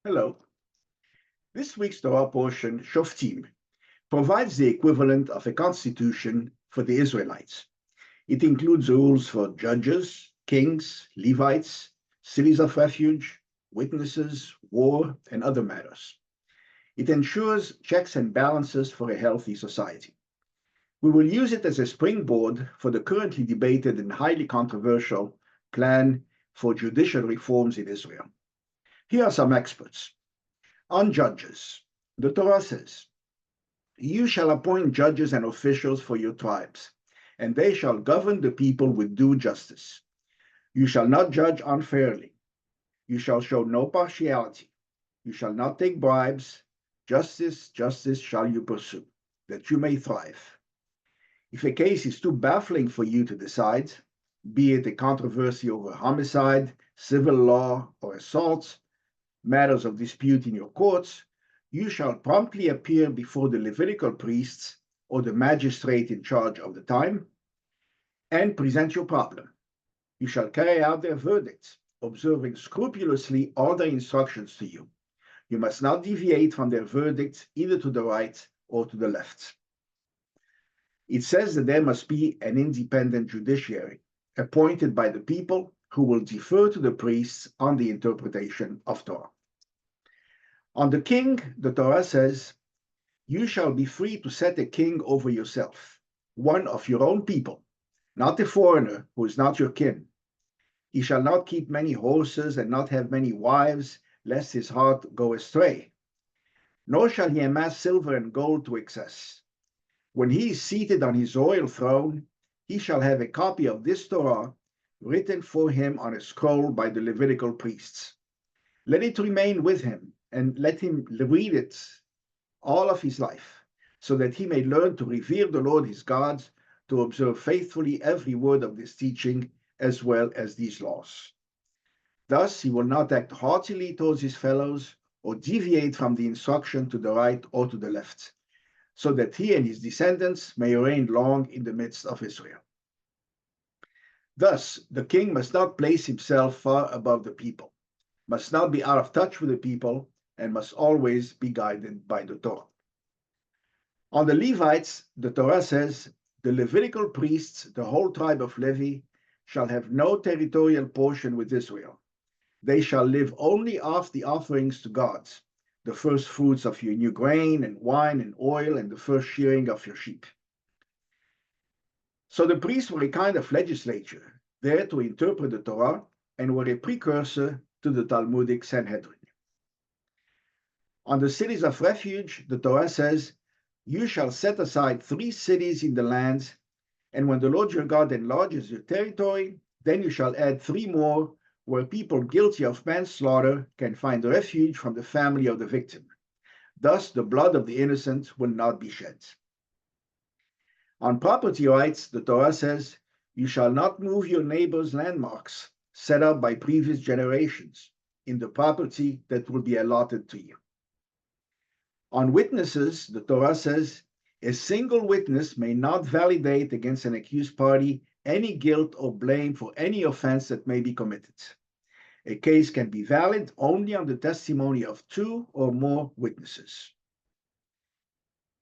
Hello. This week's Torah portion, Shoftim, provides the equivalent of a constitution for the Israelites. It includes rules for judges, kings, Levites, cities of refuge, witnesses, war, and other matters. It ensures checks and balances for a healthy society. We will use it as a springboard for the currently debated and highly controversial plan for judicial reforms in Israel. Here are some experts. On judges, the Torah says, "You shall appoint judges and officials for your tribes, and they shall govern the people with due justice. You shall not judge unfairly. You shall show no partiality. You shall not take bribes. Justice, justice shall you pursue, that you may thrive." If a case is too baffling for you to decide, be it a controversy over homicide, civil law, or assaults, matters of dispute in your courts, you shall promptly appear before the Levitical priests or the magistrate in charge of the time and present your problem. You shall carry out their verdicts, observing scrupulously all their instructions to you. You must not deviate from their verdicts either to the right or to the left. It says that there must be an independent judiciary appointed by the people who will defer to the priests on the interpretation of Torah. On the king, the Torah says, "You shall be free to set a king over yourself, one of your own people, not a foreigner who is not your kin. He shall not keep many horses and not have many wives, lest his heart go astray. Nor shall he amass silver and gold to excess. When he is seated on his royal throne, he shall have a copy of this Torah written for him on a scroll by the Levitical priests. Let it remain with him, and let him read it all of his life, so that he may learn to revere the Lord his God, to observe faithfully every word of this teaching, as well as these laws. Thus he will not act haughtily towards his fellows, or deviate from the instruction to the right or to the left, so that he and his descendants may reign long in the midst of Israel." Thus, the king must not place himself far above the people, must not be out of touch with the people, and must always be guided by the Torah. On the Levites, the Torah says, "The Levitical priests, the whole tribe of Levi, shall have no territorial portion with Israel. They shall live only off the offerings to God, the first fruits of your new grain and wine and oil, and the first shearing of your sheep." So the priests were a kind of legislature, there to interpret the Torah, and were a precursor to the Talmudic Sanhedrin. On the cities of refuge, the Torah says, "You shall set aside 3 cities in the land, and when the Lord your God enlarges your territory, then you shall add 3 more, where people guilty of manslaughter can find refuge from the family of the victim. Thus the blood of the innocent will not be shed." On property rights, the Torah says, "You shall not move your neighbor's landmarks set up by previous generations in the property that will be allotted to you." On witnesses, the Torah says, "A single witness may not validate against an accused party any guilt or blame for any offense that may be committed. A case can be valid only on the testimony of 2 or more witnesses.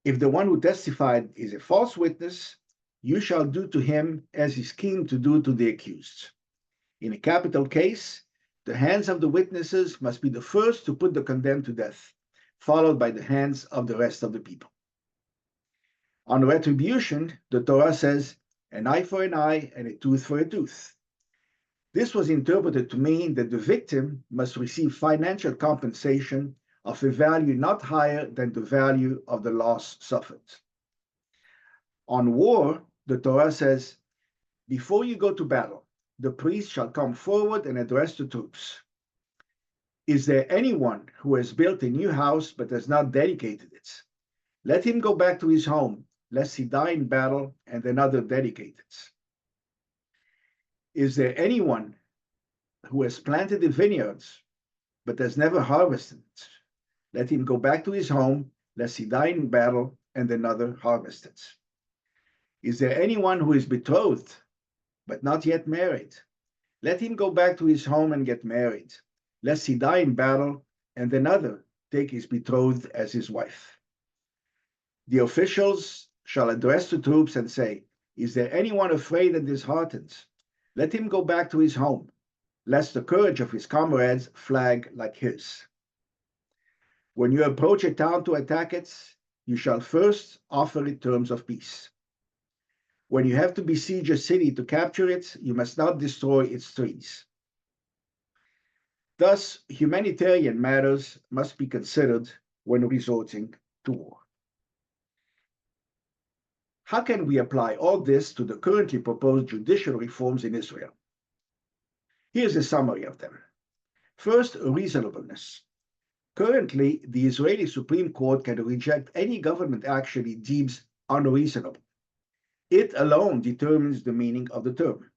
If the one who testified is a false witness, you shall do to him as he schemed to do to the accused. In a capital case, the hands of the witnesses must be the first to put the condemned to death, followed by the hands of the rest of the people." On retribution, the Torah says, "An eye for an eye and a tooth for a tooth." This was interpreted to mean that the victim must receive financial compensation of a value not higher than the value of the loss suffered. On war, the Torah says, "Before you go to battle, the priest shall come forward and address the troops. Is there anyone who has built a new house but has not dedicated it? Let him go back to his home, lest he die in battle and another dedicate it. Is there anyone who has planted a vineyard but has never harvested it? Let him go back to his home, lest he die in battle and another harvest it. Is there anyone who is betrothed but not yet married? Let him go back to his home and get married, lest he die in battle and another take his betrothed as his wife. The officials shall address the troops and say, "Is there anyone afraid and disheartened? Let him go back to his home, lest the courage of his comrades flag like his. When you approach a town to attack it, you shall first offer it terms of peace. When you have to besiege a city to capture it, you must not destroy its trees." Thus, humanitarian matters must be considered when resorting to war. How can we apply all this to the currently proposed judicial reforms in Israel? Here's a summary of them. First, reasonableness. Currently, the Israeli Supreme Court can reject any government action it deems unreasonable. It alone determines the meaning of the term.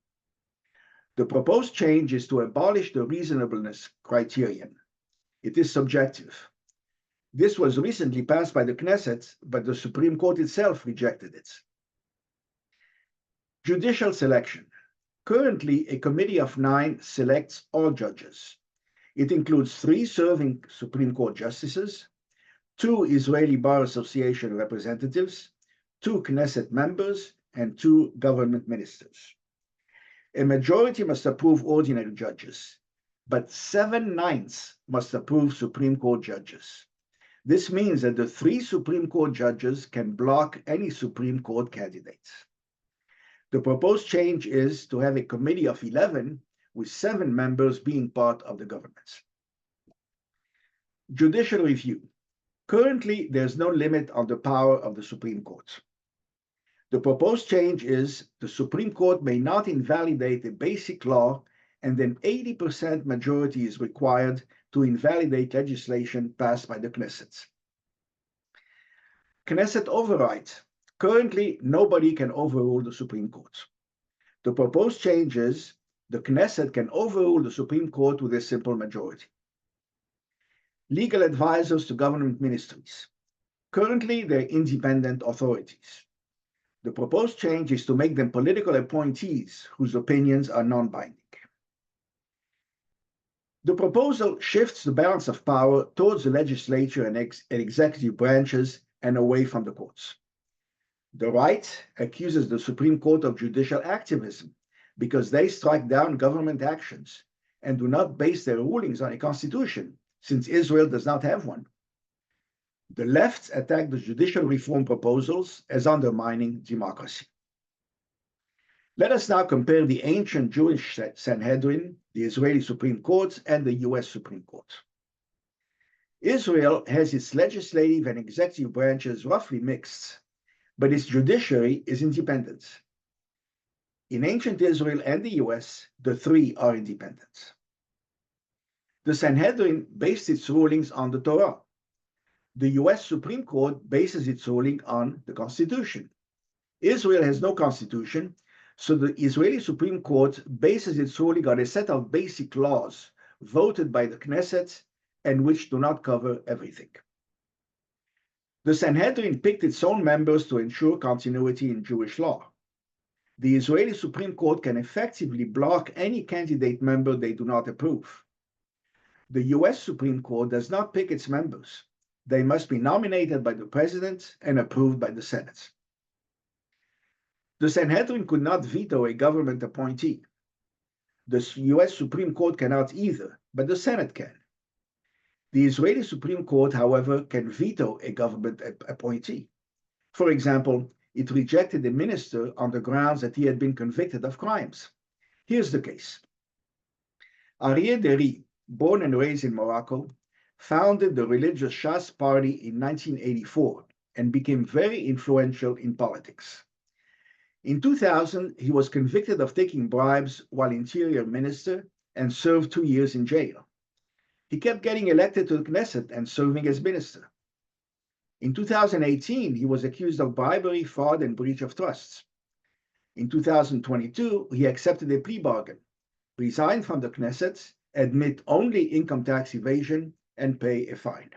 The proposed change is to abolish the reasonableness criterion. It is subjective. This was recently passed by the Knesset, but the Supreme Court itself rejected it. Judicial selection. Currently, a committee of 9 selects all judges. It includes 3 serving Supreme Court justices, 2 Israeli Bar Association representatives, 2 Knesset members, and 2 government ministers. A majority must approve ordinary judges, but 7/9 must approve Supreme Court judges. This means that the 3 Supreme Court judges can block any Supreme Court candidates. The proposed change is to have a committee of 11 with 7 members being part of the government. Judicial review. Currently, there's no limit on the power of the Supreme Court. The proposed change is the Supreme Court may not invalidate a basic law, and an 80% majority is required to invalidate legislation passed by the Knesset. Knesset override. Currently, nobody can overrule the Supreme Court. The proposed change is the Knesset can overrule the Supreme Court with a simple majority. Legal advisors to government ministries. Currently, they're independent authorities. The proposed change is to make them political appointees whose opinions are non-binding. The proposal shifts the balance of power towards the legislature and executive branches and away from the courts. The right accuses the Supreme Court of judicial activism because they strike down government actions and do not base their rulings on a constitution, since Israel does not have one. The left attack the judicial reform proposals as undermining democracy. Let us now compare the ancient Jewish Sanhedrin, the Israeli Supreme Court, and the US Supreme Court. Israel has its legislative and executive branches roughly mixed, but its judiciary is independent. In ancient Israel and the US, the 3 are independent. The Sanhedrin based its rulings on the Torah. The US Supreme Court bases its ruling on the Constitution. Israel has no constitution, so the Israeli Supreme Court bases its ruling on a set of basic laws voted by the Knesset and which do not cover everything. The Sanhedrin picked its own members to ensure continuity in Jewish law. The Israeli Supreme Court can effectively block any candidate member they do not approve. The US Supreme Court does not pick its members. They must be nominated by the President and approved by the Senate. The Sanhedrin could not veto a government appointee. The US Supreme Court cannot either, but the Senate can. The Israeli Supreme Court, however, can veto a government appointee. For example, it rejected a minister on the grounds that he had been convicted of crimes. Here's the case. Aryeh Deri, born and raised in Morocco, founded the religious Shas party in 1984 and became very influential in politics. In 2000, he was convicted of taking bribes while interior minister and served 2 years in jail. He kept getting elected to the Knesset and serving as minister. In 2018, he was accused of bribery, fraud, and breach of trust. In 2022, he accepted a plea bargain, resigned from the Knesset, admit only income tax evasion, and pay a fine.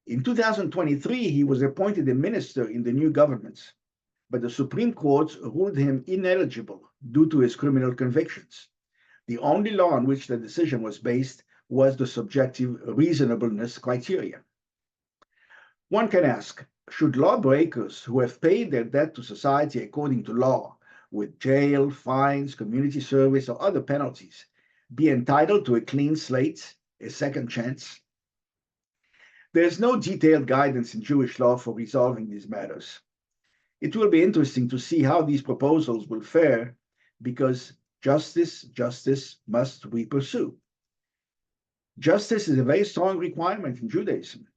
In 2023, he was appointed a minister in the new government, but the Supreme Court ruled him ineligible due to his criminal convictions. The only law on which the decision was based was the subjective reasonableness criteria. One can ask, should lawbreakers who have paid their debt to society according to law, with jail, fines, community service, or other penalties, be entitled to a clean slate, a second chance? There is no detailed guidance in Jewish law for resolving these matters. It will be interesting to see how these proposals will fare, because justice must we pursue. Justice is a very strong requirement in Judaism.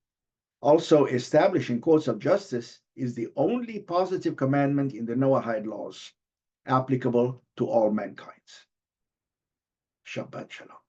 Also, establishing courts of justice is the only positive commandment in the Noahide laws, applicable to all mankind. Shabbat Shalom.